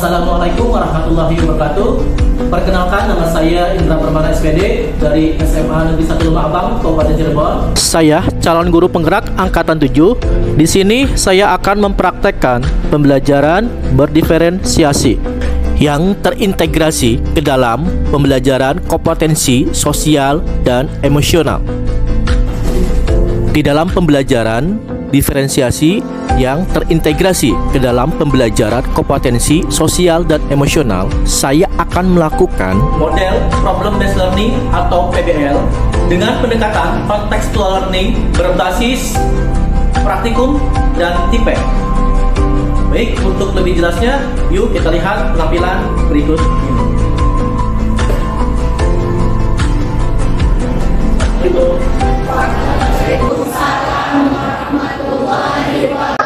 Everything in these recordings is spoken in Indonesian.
Assalamualaikum warahmatullahi wabarakatuh. Perkenalkan, nama saya Indra Permana SPD dari SMA Negeri 1 Lembah Abang, Kabupaten Cirebon. Saya calon guru penggerak angkatan 7. Di sini saya akan mempraktekkan pembelajaran berdiferensiasi yang terintegrasi ke dalam pembelajaran kompetensi sosial dan emosional. Di dalam pembelajaran diferensiasi yang terintegrasi ke dalam pembelajaran kompetensi sosial dan emosional, saya akan melakukan model problem based learning atau PBL dengan pendekatan contextual learning berbasis praktikum dan tipe. Baik, untuk lebih jelasnya, yuk kita lihat penampilan berikut ini. Waalaikumsalam warahmatullahi wabarakatuh.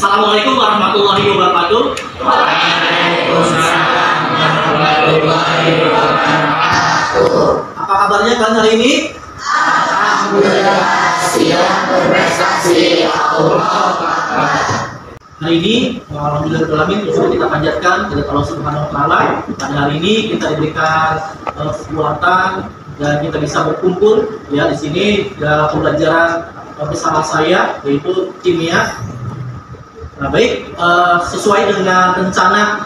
Assalamualaikum warahmatullahi wabarakatuh. Waalaikumsalam warahmatullahi wabarakatuh. Apa kabarnya kalian hari ini? Alhamdulillah, siap berprestasi. Hari ini, alhamdulillah sudah kita panjatkan kepada Allah Subhanahu Wa Taala. Pada hari ini kita diberikan kekuatan dan kita bisa berkumpul ya di sini dalam pembelajaran bersama saya, yaitu kimia. Nah, baik, sesuai dengan rencana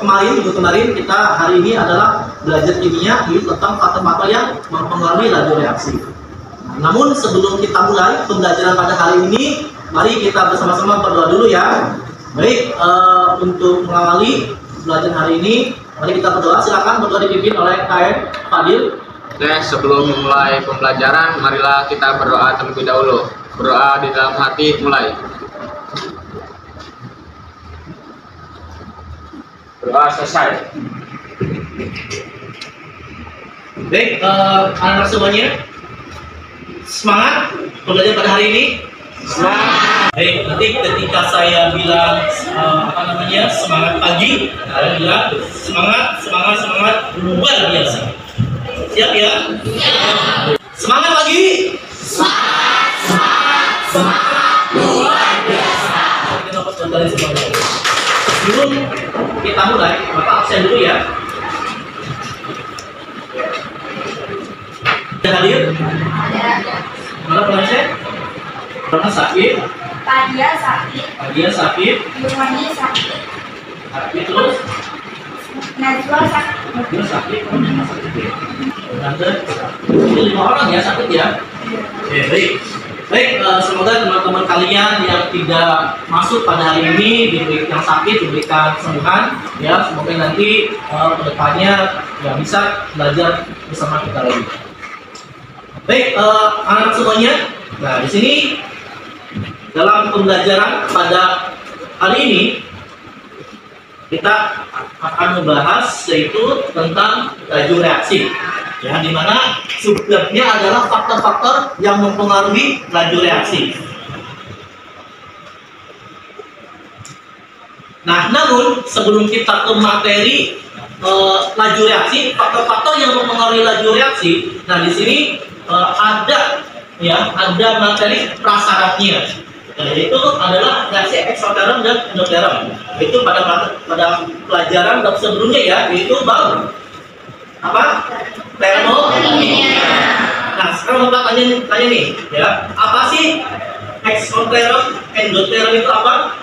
minggu kemarin kita hari ini adalah belajar kimia tentang faktor-faktor yang mempengaruhi laju reaksi. Nah, namun sebelum kita mulai pembelajaran pada hari ini, mari kita bersama-sama berdoa dulu ya. Baik, untuk mengawali belajar hari ini, mari kita berdoa. Silakan berdoa dipimpin oleh KM Fadil. Oke, sebelum memulai pembelajaran, marilah kita berdoa terlebih dahulu. Berdoa di dalam hati, mulai. Doa selesai. Baik, anak-anak semuanya, semangat pembelajaran pada hari ini. Semangat. Baik, nanti ketika saya bilang semangat pagi, kalian bilang semangat luar biasa. Siap ya? Siap. Semangat pagi. Semangat luar biasa. Kita dapat kembali semangat. Sebelum kita mulai, Bapak absen dulu ya. Ada hadir? Ada. Mana pengajar? Mana sakit? Padia sakit. Padia sakit. Yumani sakit. Sakit terus? Najwa sakit. Najwa sakit. Nanti 5 orang ya sakit ya. Oke, baik. Baik, semoga teman-teman kalian yang tidak masuk pada hari ini yang sakit diberikan kesembuhan ya. Semoga nanti kedepannya ya bisa belajar bersama kita lagi. Baik, anak-anak semuanya. Nah, di sini dalam pembelajaran pada hari ini kita akan membahas yaitu tentang laju reaksi. Ya, di mana subjeknya adalah faktor-faktor yang mempengaruhi laju reaksi. Nah, namun sebelum kita ke materi laju reaksi, faktor-faktor yang mempengaruhi laju reaksi, nah di sini ada materi prasyaratnya. Yaitu adalah reaksi eksoterm dan endoterm. Itu pada pelajaran sebelumnya ya, yaitu bab apa? Termodinamika. Nah, sekarang Bapak tanya nih, ya, apa sih eksoterm, endoterm itu apa?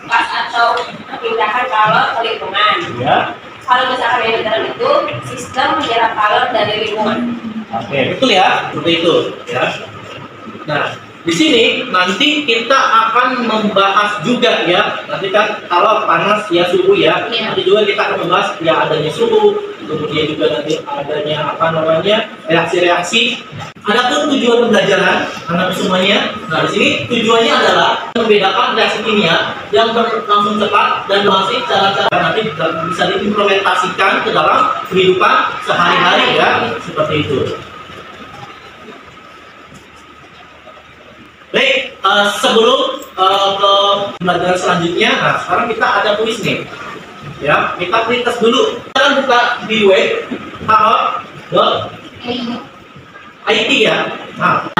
Pas atau perpindahan kalor ke lingkungan. Ya. Kalau misalkan endoterm itu sistem menyerap kalor dari lingkungan. Oke, betul ya, seperti itu. Ya. Nah, Di sini nanti kita akan membahas juga ya, nanti kan kalau panas ya suhu ya, nanti juga kita akan membahas ya adanya suhu, kemudian juga nanti adanya reaksi-reaksi. Adapun tujuan pembelajaran anak semuanya, nah di sini tujuannya adalah membedakan reaksi kimia yang berlangsung cepat dan masih cara-cara nanti bisa diimplementasikan ke dalam kehidupan sehari-hari ya, seperti itu. Baik, sebelum ke pembelajaran selanjutnya, nah sekarang kita ada kuis nih. Ya, kita print dulu. Kita buka di web hao.it ya. Nah.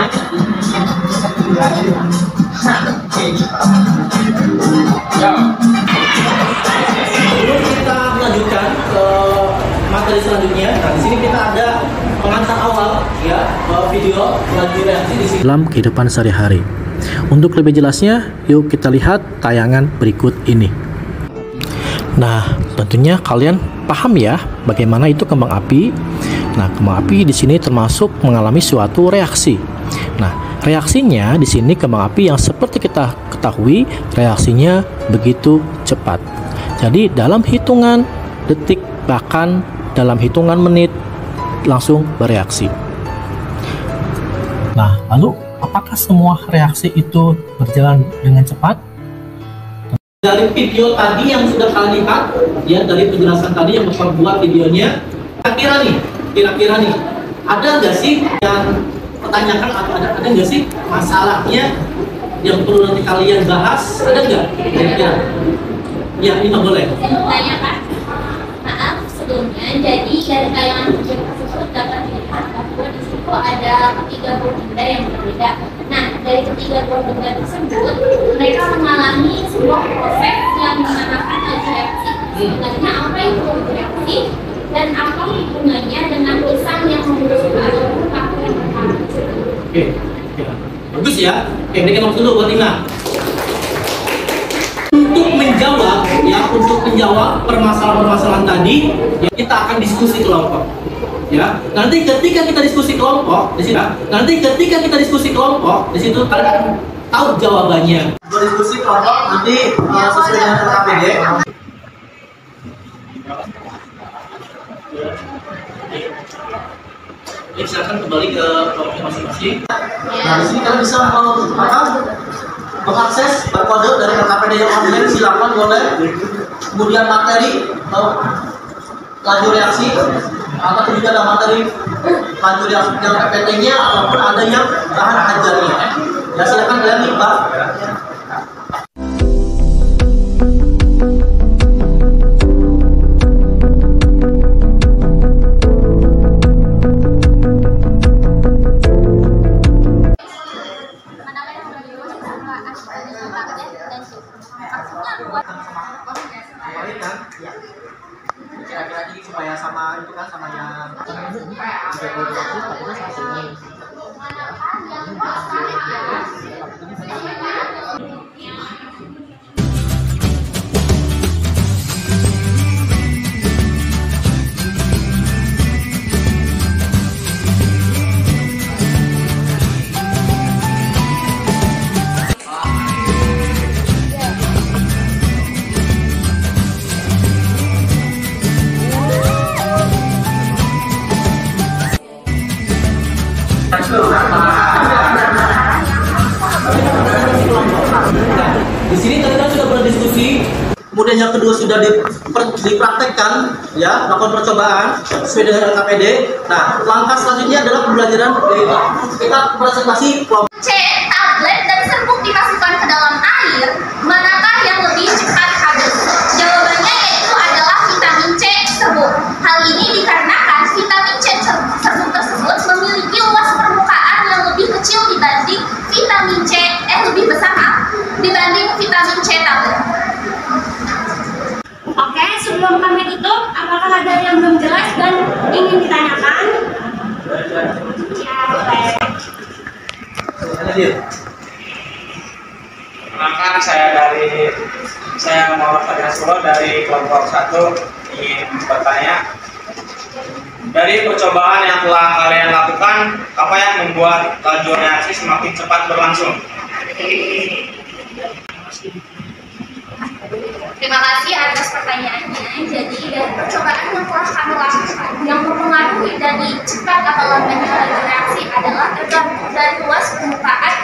Sebelum kita melanjutkan ke materi selanjutnya, nah di sini kita ada pengantar awal ya, video lanjut reaksi di sini dalam kehidupan sehari-hari. Untuk lebih jelasnya, yuk kita lihat tayangan berikut ini. Nah, tentunya kalian paham ya bagaimana itu kembang api. Nah, kembang api di sini termasuk mengalami suatu reaksi. Nah, reaksinya di sini kembang api yang seperti kita ketahui reaksinya begitu cepat. Jadi dalam hitungan detik bahkan dalam hitungan menit langsung bereaksi. Nah, lalu apakah semua reaksi itu berjalan dengan cepat? Dari video tadi yang sudah kalian lihat, ya dari penjelasan tadi yang membuat videonya, kira-kira nih, ada nggak sih yang pertanyakan atau ada nggak sih masalahnya yang perlu nanti kalian bahas? Ada nggak? Kira-kira? Ya, ini boleh. Saya mau tanyakan, maaf sebelumnya, jadi dari tayangan video tersebut dapat dilihat bahwa di situ ada ketiga buah benda yang berbeda. Nah, dari ketiga buah benda tersebut, mereka mengalami sebuah proses yang dinamakan reaksi. Sebenarnya apa itu reaksi dan apa hubungannya dengan pisang yang membutuhkan waktu yang pertama? Oke, bagus ya. Oke, berikan waktu dulu buat Ina. Untuk menjawab permasalahan-permasalahan tadi, ya, kita akan diskusi kelompok. Ya, nanti ketika kita diskusi kelompok di situ, kalian akan tahu jawabannya. Berdiskusi kelompok nanti sesuai dengan KPD. Oke, silakan kembali ke kelompoknya masing-masing. Nah, di sini kalian bisa mengakses barcode dari KPD yang online, silakan boleh. Kemudian materi laju reaksi atau juga ada materi laju reaksi yang PPT-nya ataupun ada yang bahan ajarnya. Ya silakan kalian lihat. Kira-kira ini supaya sama itu kan sama yang di sini kalian sudah berdiskusi, kemudian yang kedua sudah dipraktekkan, ya, melakukan percobaan sesuai dengan KPD. Nah, langkah selanjutnya adalah pembelajaran. Kita presentasi kelompok. C. Tablet dan serbuk dimasukkan ke dalam air, manakah yang lebih cepat habis? Jawabannya yaitu adalah vitamin C serbuk. Hal ini dikarenakan vitamin C serbuk tersebut memiliki luas permukaan yang lebih kecil dibanding vitamin C dibanding vitamin C tablet. Oke, sebelum kami tutup, apakah ada yang belum jelas dan ingin ditanyakan? Ya, baik. Perkenalkan, saya Muhammad Fadil Nasrullah dari kelompok 1 ingin bertanya. Dari percobaan yang telah kalian lakukan, apa yang membuat laju reaksi semakin cepat berlangsung? Terima kasih atas pertanyaannya. Jadi dari percobaan yang telah kami lakukan, yang mempengaruhi dari cepat atau lambatnya laju reaksi adalah tergantung dari luas permukaan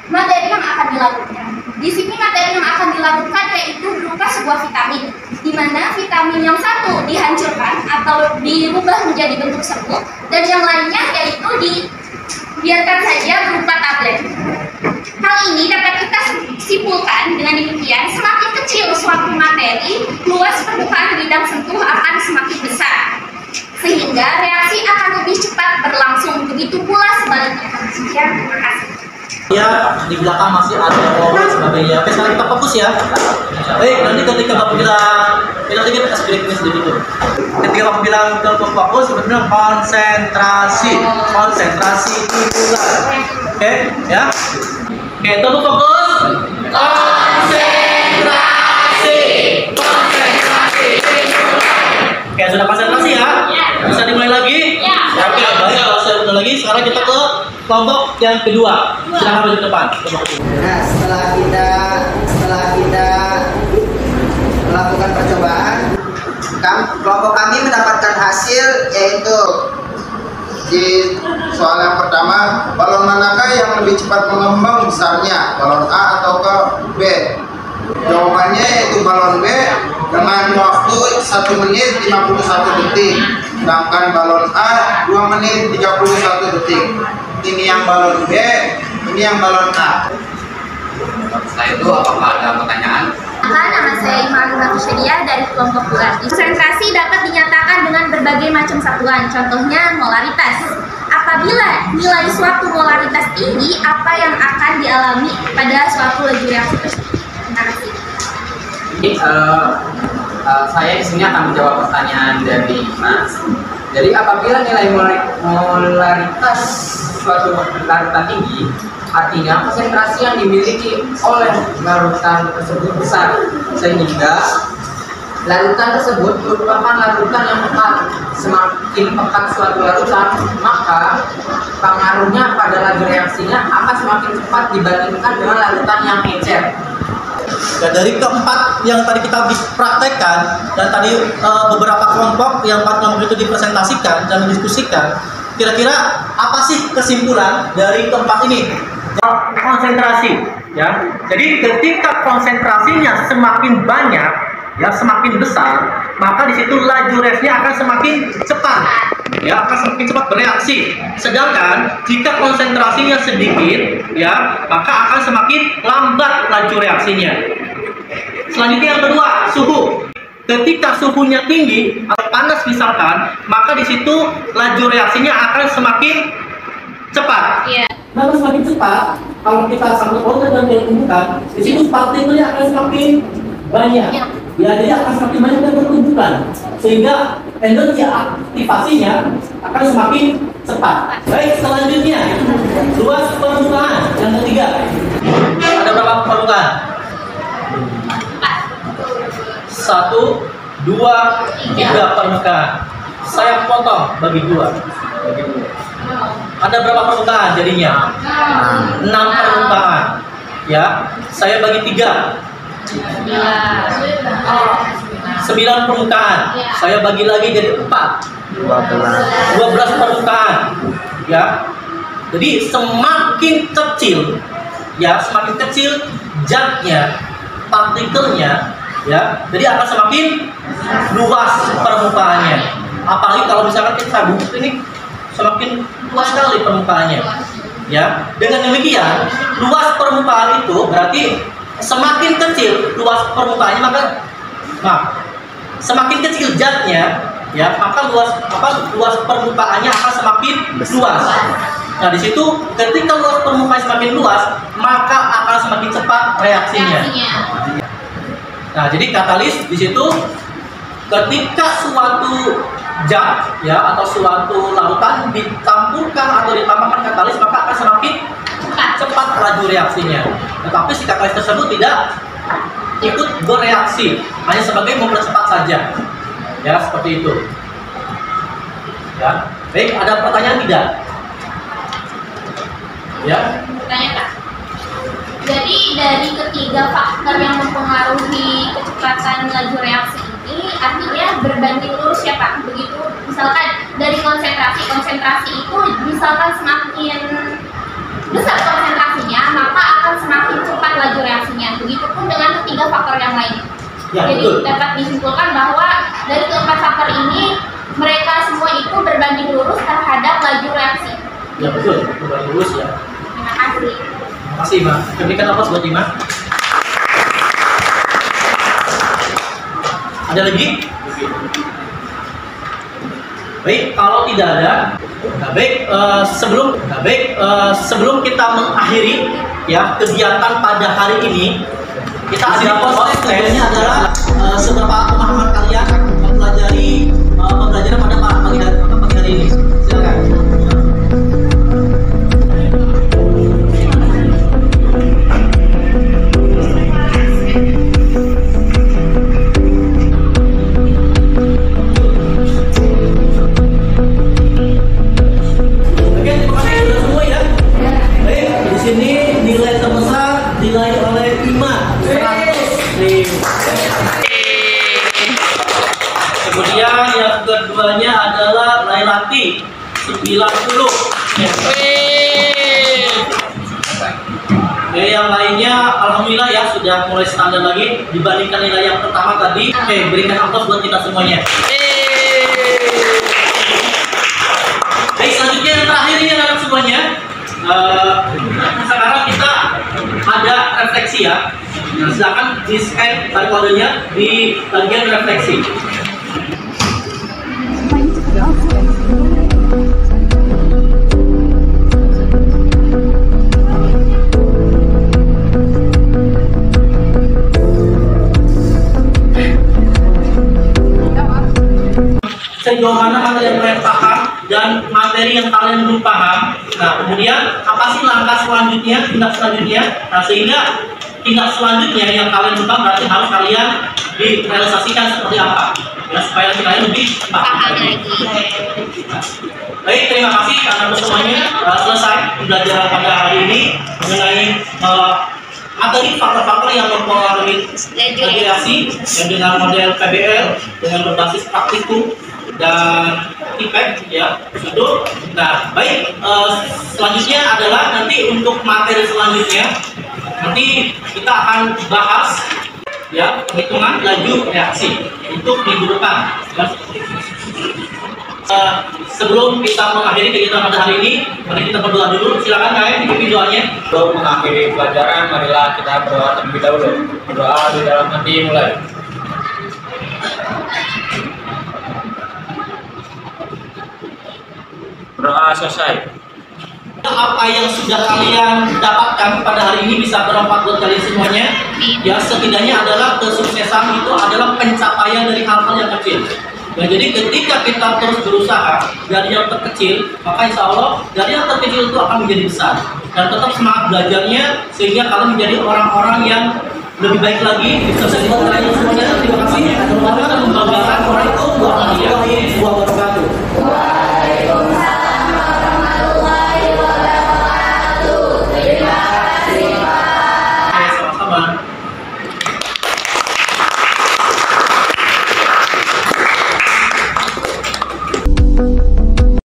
materi yang akan dilakukan. Di sini materi yang akan dilakukan yaitu berupa sebuah vitamin, di mana vitamin yang satu dihancurkan atau dirubah menjadi bentuk serbuk, dan yang lainnya yaitu dibiarkan saja berupa tablet. Hal ini dapat kita simpulkan dengan demikian, semakin kecil suatu materi, luas permukaan bidang sentuh akan semakin besar, sehingga reaksi akan lebih cepat berlangsung. Begitu pula sebaliknya. Sekian, terima kasih. Ya, di belakang masih ada pohon dan sebagainya. Oke, sekarang kita fokus ya. Baik, nanti ketika Bapak bilang, nanti kita kasih break ini sedikit dulu. Ketika Bapak bilang fokus, Bapak bilang konsentrasi, dimulai. Oke, ya. Oke, tunggu fokus. Konsentrasi, dimulai. Oke, sudah konsentrasi ya? Bisa dimulai lagi? Ya. Oke, baik. Kalau saya mulai lagi, sekarang kita ke kelompok yang kedua. Silahkan maju ke depan. Nah, setelah kita melakukan percobaan, kelompok kami mendapatkan hasil yaitu di soal yang pertama, balon manakah yang lebih cepat mengembang besarnya, balon A atau ke B? Jawabannya yaitu balon B dengan waktu 1 menit 51 detik, sedangkan balon A 2 menit 31 detik. Ini yang balon B, ini yang balon A. Setelah itu apakah ada pertanyaan? Nama saya Iman Syediah dari kelompok UAR. Konsentrasi dapat dinyatakan dengan berbagai macam satuan, contohnya molaritas. Apabila nilai suatu molaritas tinggi, apa yang akan dialami pada suatu laju reaksi tersebut? Terima kasih. Jadi, saya di sini akan menjawab pertanyaan dari Mas. Jadi apabila nilai molaritas suatu larutan tinggi, artinya konsentrasi yang dimiliki oleh larutan tersebut besar, sehingga larutan tersebut merupakan larutan yang pekat. Semakin pekat suatu larutan, maka pengaruhnya pada laju reaksinya akan semakin cepat dibandingkan dengan larutan yang encer. Dan dari keempat yang tadi kita praktekkan dan tadi beberapa kelompok yang 4 kelompok itu dipresentasikan dan didiskusikan, kira-kira apa sih kesimpulan dari keempat ini? Konsentrasi, ya. Jadi ketika konsentrasinya semakin banyak, ya semakin besar, maka di situ laju reaksinya akan semakin cepat, ya akan semakin cepat bereaksi. Sedangkan jika konsentrasinya sedikit, ya maka akan semakin lambat laju reaksinya. Selanjutnya yang kedua, suhu. Ketika suhunya tinggi atau panas misalkan, maka di situ laju reaksinya akan semakin cepat. Maka semakin cepat, kalau kita sangkut pautkan dan ditumbuhkan, di situ partikelnya akan semakin banyak. Ya, jadi akan semakin banyak dan bertumbukan, sehingga energi aktivasinya akan semakin cepat. Baik, selanjutnya luas permukaan yang ketiga. Ada berapa permukaan? 1, 2, 3 permukaan. Saya potong bagi 2. Ada berapa permukaan jadinya? 6 permukaan. Ya, saya bagi 3. 9 permukaan. Saya bagi lagi jadi 4. 12 permukaan. Ya. Jadi semakin kecil, ya semakin kecil zatnya, partikelnya, ya. Jadi akan semakin luas permukaannya. Apalagi kalau misalkan kita buka ini semakin luas sekali permukaannya. Ya. Dengan demikian, luas permukaan itu berarti semakin kecil luas permukaannya, maka semakin kecil zatnya, ya maka luas permukaannya akan semakin luas. Nah di situ ketika luas permukaan semakin luas, maka akan semakin cepat reaksinya. Nah jadi katalis di situ ketika suatu zat, ya atau suatu larutan dicampurkan atau ditambahkan katalis, maka akan semakin cepat laju reaksinya. Tetapi si katalis tersebut tidak ikut bereaksi, hanya sebagai mempercepat saja, ya seperti itu. Ya, baik. Ada pertanyaan tidak? Ya. Bertanya Kak. Jadi dari ketiga faktor yang mempengaruhi kecepatan laju reaksi ini artinya berbanding lurus ya Pak. Begitu misalkan dari konsentrasi itu misalkan semakin besar konsentrasinya maka akan semakin cepat laju reaksinya. Begitupun dengan ketiga faktor yang lain. Ya, Jadi betul. dapat disimpulkan bahwa dari keempat faktor ini mereka semua itu berbanding lurus terhadap laju reaksi. Ya betul, berbanding lurus ya. Terima kasih. Terima kasih, Ima. Berikan aplaus buat Ima. Ada lagi? Baik, kalau tidak ada, sebelum kita mengakhiri ya kegiatan pada hari ini, kita ada tujuannya adalah seberapa pemahaman kalian mempelajari pembelajaran pada pagi hari ini. Silakan. Kemudian yang keduanya adalah Lailati 90. Yang lainnya alhamdulillah ya sudah mulai standar lagi dibandingkan nilai yang pertama tadi. Berikan aplaus buat kita semuanya. Baik, selanjutnya yang terakhir ini anak semuanya. Sekarang kita ada refleksi ya. Nah, silakan di scan barcode-nya di bagian refleksi. Sejauh mana materi yang kalian paham dan materi yang kalian belum paham. Nah, kemudian apa sih langkah selanjutnya, tindak selanjutnya? Nah, sehingga tindak selanjutnya yang kalian butuhkan berarti harus kalian direalisasikan seperti apa ya, supaya kalian lebih paham lagi. Baik, terima kasih karena semuanya selesai pembelajaran pada hari ini mengenai materi faktor-faktor yang mempengaruhi laju reaksi yang dengan model PBL dengan berbasis praktikum dan IPEC ya itu. Nah, baik, selanjutnya adalah nanti untuk materi selanjutnya nanti kita akan bahas ya perhitungan laju reaksi untuk minggu depan. Sebelum kita mengakhiri kegiatan pada hari ini, mari kita berdoa dulu. Silakan kalian ikuti doanya. Untuk mengakhiri pelajaran, marilah kita berdoa terlebih dahulu. Berdoa di dalam hati mulai. Berdoa selesai. Apa yang sudah kalian dapatkan pada hari ini bisa bermanfaat buat kalian semuanya. Ya, setidaknya adalah kesuksesan itu adalah pencapaian dari hal-hal yang kecil. Nah, jadi ketika kita terus berusaha dari yang terkecil, maka insya Allah dari yang terkecil itu akan menjadi besar. Dan tetap semangat belajarnya sehingga kalian menjadi orang-orang yang lebih baik lagi. Bisa buat kalian semuanya. Terima kasih. Selamat membanggakan orang itu buat kalian.